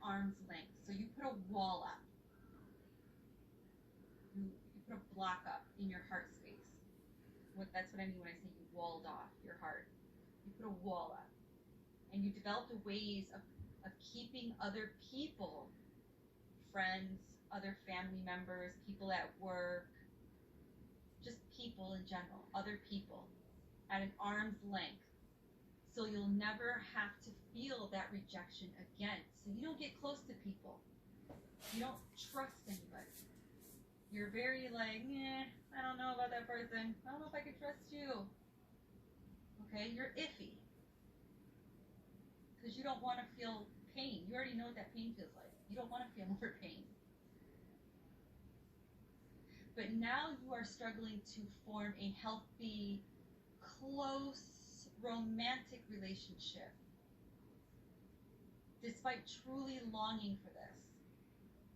arm's length. So you put a wall up. You put a block up in your heart space. That's what I mean when I say you walled off your heart. You put a wall up. And you developed ways of keeping other people, friends, other family members, people at work, just people in general, other people, at an arm's length. So you'll never have to feel that rejection again. So you don't get close to people. You don't trust anybody. You're very like, I don't know about that person. I don't know if I can trust you. Okay, you're iffy. Because you don't want to feel pain. You already know what that pain feels like. You don't want to feel more pain. But now you are struggling to form a healthy, close, romantic relationship. Despite truly longing for this,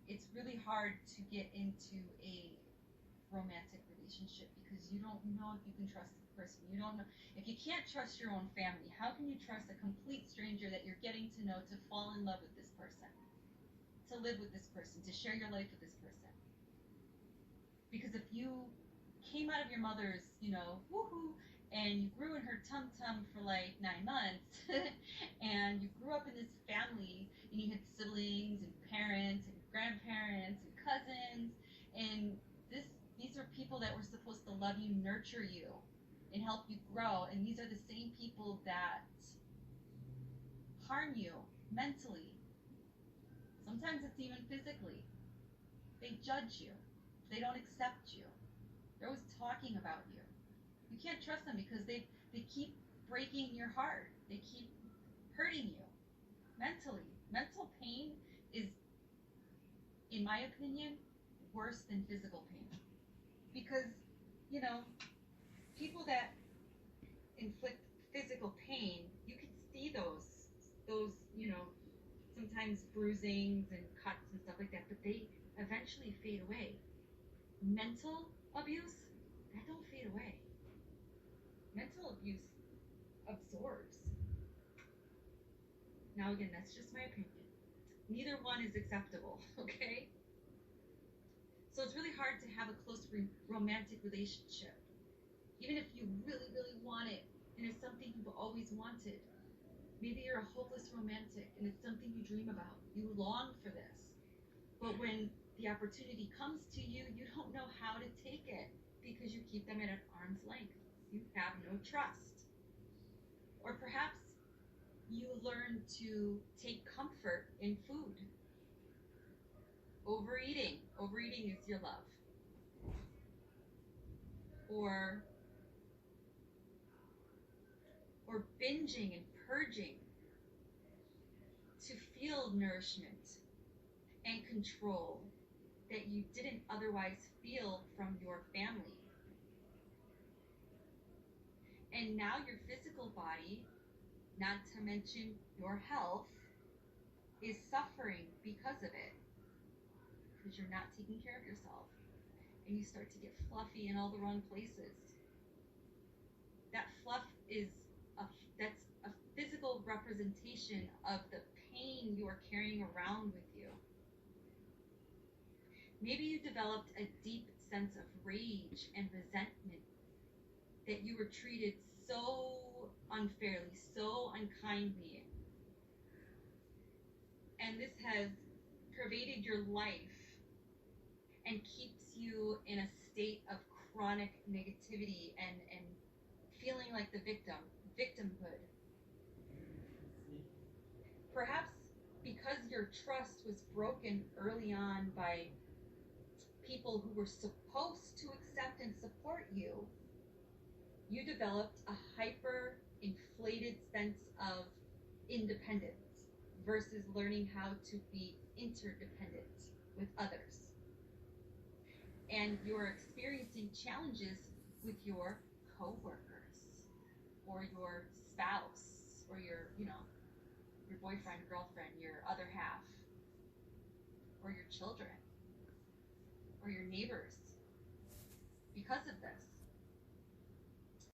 it's really hard to get into a romantic relationship because you don't know if you can trust the person. You don't know. If you can't trust your own family, how can you trust a complete stranger that you're getting to know, to fall in love with this person, to live with this person, to share your life with this person? Because if you came out of your mother's, woohoo, and you grew in her tum-tum for like 9 months, and you grew up in this family, and you had siblings and parents and grandparents and cousins, and these are people that were supposed to love you, nurture you, and help you grow, and these are the same people that harm you mentally. Sometimes it's even physically. They judge you. They don't accept you. They're always talking about you. You can't trust them because they keep breaking your heart. They keep hurting you mentally. Mental pain is, in my opinion, worse than physical pain. Because, people that inflict physical pain, you can see those, sometimes bruisings and cuts and stuff like that, but they eventually fade away. Mental abuse, that don't fade away. Mental abuse absorbs. Now again, that's just my opinion. Neither one is acceptable, okay? So it's really hard to have a close romantic relationship. Even if you really, really want it, and it's something you've always wanted. Maybe you're a hopeless romantic, and it's something you dream about. You long for this. But when the opportunity comes to you, you don't know how to take it because you keep them at an arm's length. You have no trust. Or perhaps you learn to take comfort in food. Overeating. Overeating is your love. Or binging and purging to feel nourishment and control that you didn't otherwise feel from your family. And now your physical body, not to mention your health, is suffering because of it. Because you're not taking care of yourself. And you start to get fluffy in all the wrong places. That fluff that's a physical representation of the pain you are carrying around with you. Maybe you developed a deep sense of rage and resentment that you were treated so unfairly, so unkindly. And this has pervaded your life and keeps you in a state of chronic negativity and feeling like the victimhood. Perhaps because your trust was broken early on by people who were supposed to accept and support you, you developed a hyper-inflated sense of independence versus learning how to be interdependent with others. And you're experiencing challenges with your coworkers or your spouse or your boyfriend, girlfriend, your other half, or your children, or your neighbors because of this.